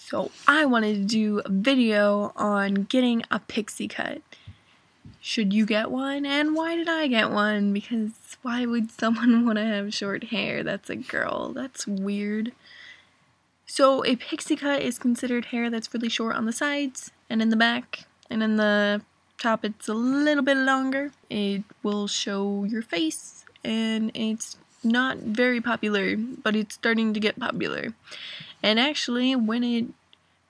So I wanted to do a video on getting a pixie cut. Should you get one? And why did I get one? Because why would someone want to have short hair? That's a girl. That's weird. So a pixie cut is considered hair that's really short on the sides and in the back, and in the top it's a little bit longer. It will show your face, and it's not very popular, but it's starting to get popular. And actually, when it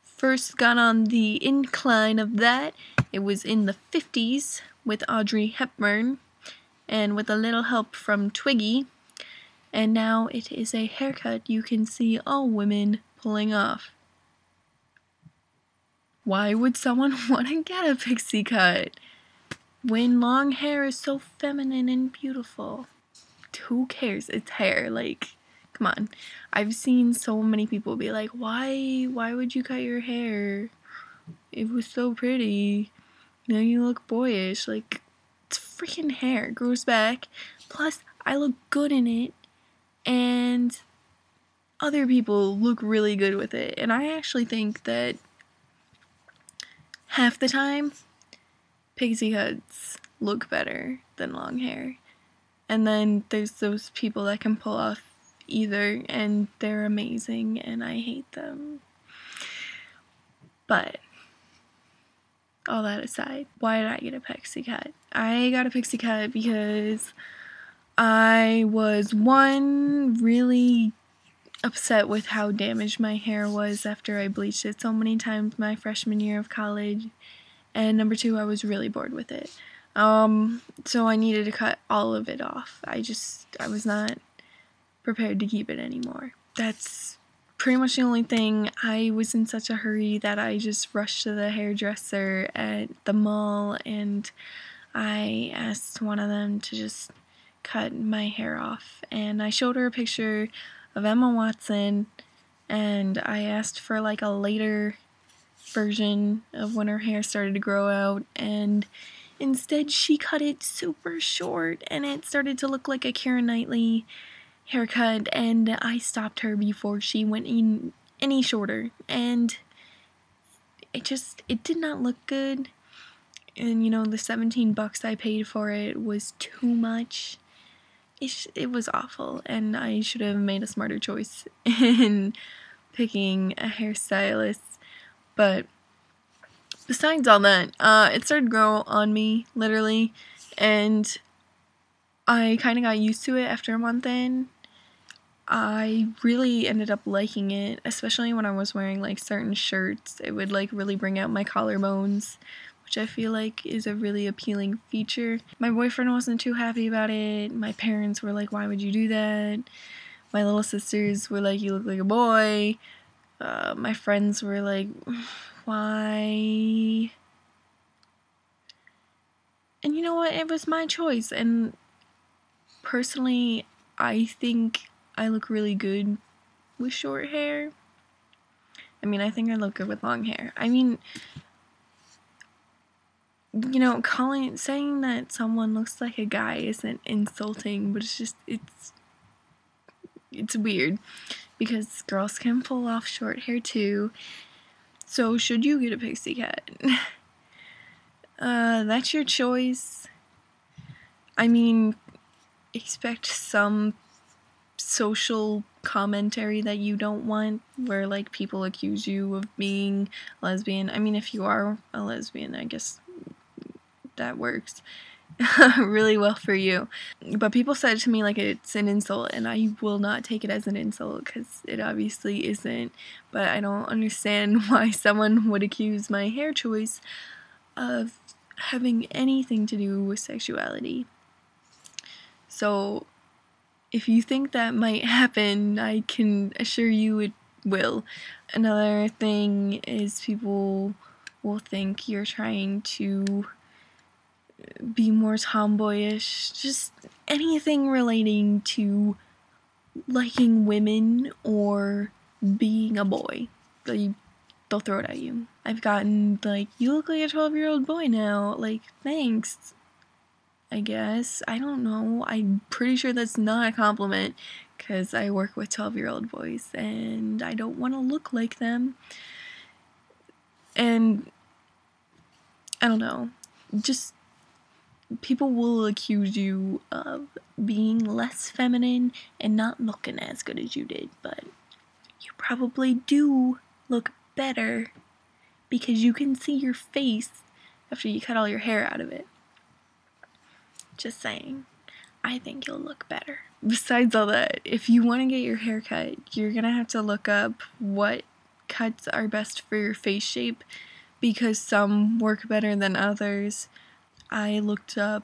first got on the incline of that, it was in the 50s with Audrey Hepburn and with a little help from Twiggy, and now it is a haircut you can see all women pulling off. Why would someone want to get a pixie cut when long hair is so feminine and beautiful? Who cares? It's hair. Like, come on. I've seen so many people be like, why would you cut your hair? It was so pretty. Now you look boyish. Like, it's freaking hair. It grows back. Plus, I look good in it, and other people look really good with it. And I actually think that half the time, pixie cuts look better than long hair. And then there's those people that can pull off either, and they're amazing, and I hate them. But all that aside, why did I get a pixie cut? I got a pixie cut because I was, one, really upset with how damaged my hair was after I bleached it so many times my freshman year of college, and number two, I was really bored with it. So I needed to cut all of it off. I was not prepared to keep it anymore. That's pretty much the only thing. I was in such a hurry that I just rushed to the hairdresser at the mall, and I asked one of them to just cut my hair off, and I showed her a picture of Emma Watson, and I asked for like a later version of when her hair started to grow out, and instead she cut it super short, and it started to look like a Keira Knightley haircut, and I stopped her before she went in any shorter, and it did not look good. And you know, the $17 I paid for it was too much. It was awful, and I should have made a smarter choice in picking a hairstylist. But besides all that, it started to grow on me, literally, and I kind of got used to it after a month in. I really ended up liking it, especially when I was wearing like certain shirts. It would like really bring out my collarbones, which I feel like is a really appealing feature. My boyfriend wasn't too happy about it. My parents were like, why would you do that? My little sisters were like, you look like a boy. My friends were like, why? And you know what? It was my choice. And personally, I think I look really good with short hair. I mean, I think I look good with long hair. I mean, you know, saying that someone looks like a guy isn't insulting, but it's weird, because girls can pull off short hair too. So should you get a pixie cut? That's your choice. I mean, expect some social commentary that you don't want, where like people accuse you of being lesbian. I mean, if you are a lesbian, I guess that works really well for you. But people said it to me like it's an insult, and I will not take it as an insult, because it obviously isn't. But I don't understand why someone would accuse my hair choice of having anything to do with sexuality. So if you think that might happen, I can assure you it will. Another thing is people will think you're trying to be more tomboyish, just anything relating to liking women or being a boy. They'll throw it at you. I've gotten like, you look like a 12-year-old boy now. Like, thanks, I guess. I don't know. I'm pretty sure that's not a compliment, because I work with 12-year-old boys and I don't want to look like them. And I don't know, just people will accuse you of being less feminine and not looking as good as you did, but you probably do look better because you can see your face after you cut all your hair out of it. Just saying. I think you'll look better. Besides all that, if you want to get your hair cut, you're gonna have to look up what cuts are best for your face shape because some work better than others. I looked up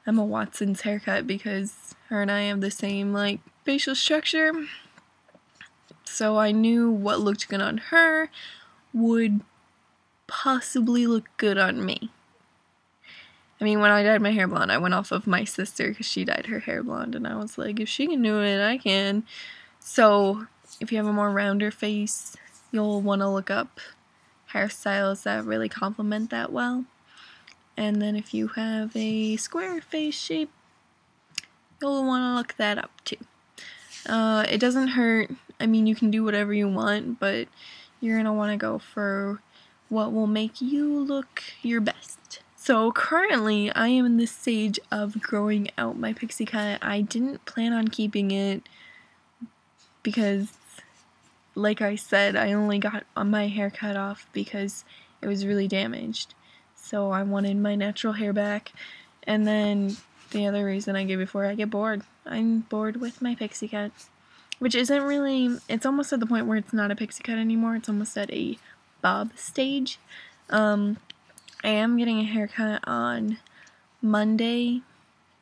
Emma Watson's haircut because her and I have the same, like, facial structure. So I knew what looked good on her would possibly look good on me. I mean, when I dyed my hair blonde, I went off of my sister because she dyed her hair blonde, and I was like, if she can do it, I can. So, if you have a more rounder face, you'll want to look up hairstyles that really complement that well. And then if you have a square face shape, you'll want to look that up too. It doesn't hurt. I mean, you can do whatever you want, but you're going to want to go for what will make you look your best. So currently, I am in this stage of growing out my pixie cut. I didn't plan on keeping it because, like I said, I only got my hair cut off because it was really damaged. So I wanted my natural hair back. And then the other reason I gave it for, I get bored. I'm bored with my pixie cut. Which isn't really, it's almost at the point where it's not a pixie cut anymore. It's almost at a bob stage. I am getting a haircut on Monday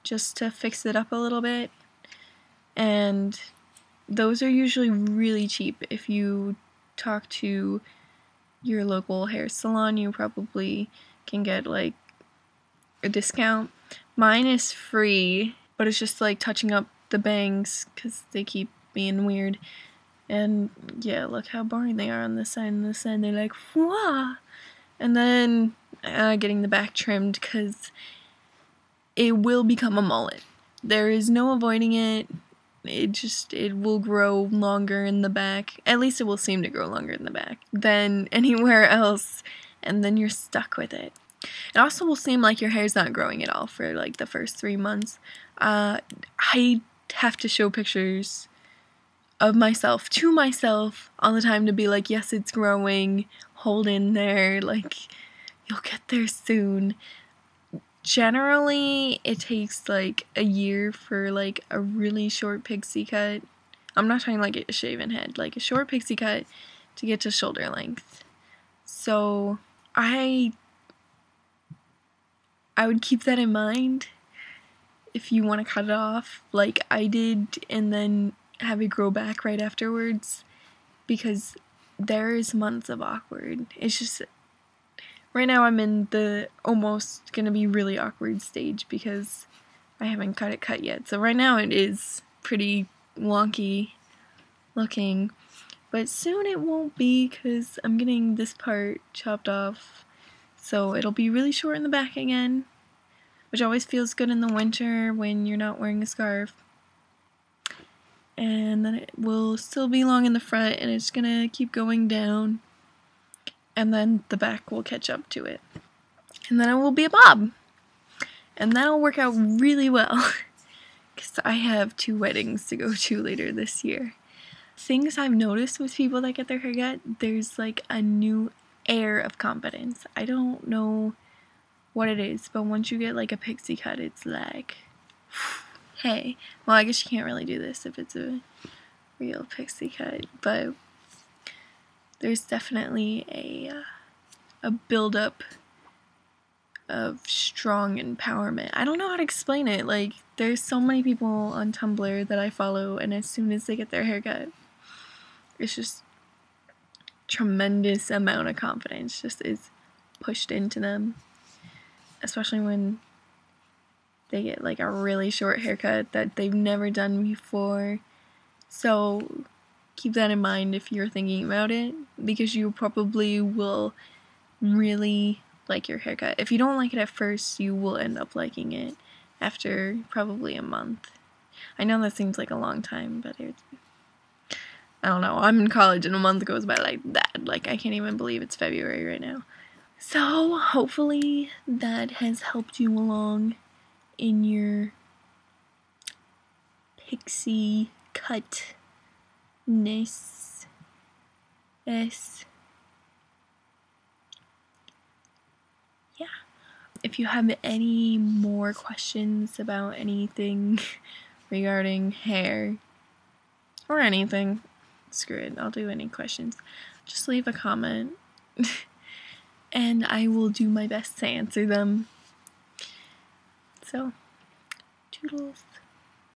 just to fix it up a little bit. And those are usually really cheap. If you talk to your local hair salon, you probably can get like a discount. Mine is free, but it's just like touching up the bangs because they keep being weird. And yeah, look how boring they are on this side and this side. They're like, wah! And then getting the back trimmed because it will become a mullet. There is no avoiding it. It will grow longer in the back. At least it will seem to grow longer in the back than anywhere else. And then you're stuck with it. It also will seem like your hair's not growing at all for like the first 3 months. I have to show pictures of myself to myself all the time to be like, yes, it's growing, hold in there, like, you'll get there soon. Generally, it takes like a year for like a really short pixie cut. I'm not talking like a shaven head, like a short pixie cut to get to shoulder length. So I would keep that in mind if you want to cut it off like I did and then have it grow back right afterwards, because there is months of awkward. It's just, right now I'm in the almost gonna be really awkward stage because I haven't cut it cut yet. So right now it is pretty wonky looking, but soon it won't be because I'm getting this part chopped off. So it'll be really short in the back again, which always feels good in the winter when you're not wearing a scarf. And then it will still be long in the front, and it's gonna keep going down. And then the back will catch up to it. And then it will be a bob. And that'll work out really well, because I have 2 weddings to go to later this year. Things I've noticed with people that get their hair cut, there's like a new air of confidence. I don't know what it is, but once you get like a pixie cut, it's like, hey. Well, I guess you can't really do this if it's a real pixie cut, but there's definitely a buildup of strong empowerment. I don't know how to explain it. Like, there's so many people on Tumblr that I follow, and as soon as they get their hair cut, it's just tremendous amount of confidence just is pushed into them, especially when they get like a really short haircut that they've never done before. So keep that in mind if you're thinking about it, because you probably will really like your haircut. If you don't like it at first, you will end up liking it after probably a month. I know that seems like a long time, but I don't know, I'm in college and a month goes by like that. Like, I can't even believe it's February right now. So, hopefully that has helped you along in your pixie cut-ness. Yeah. If you have any more questions about anything regarding hair or anything, screw it, I'll do any questions. Just leave a comment and I will do my best to answer them. So, toodles.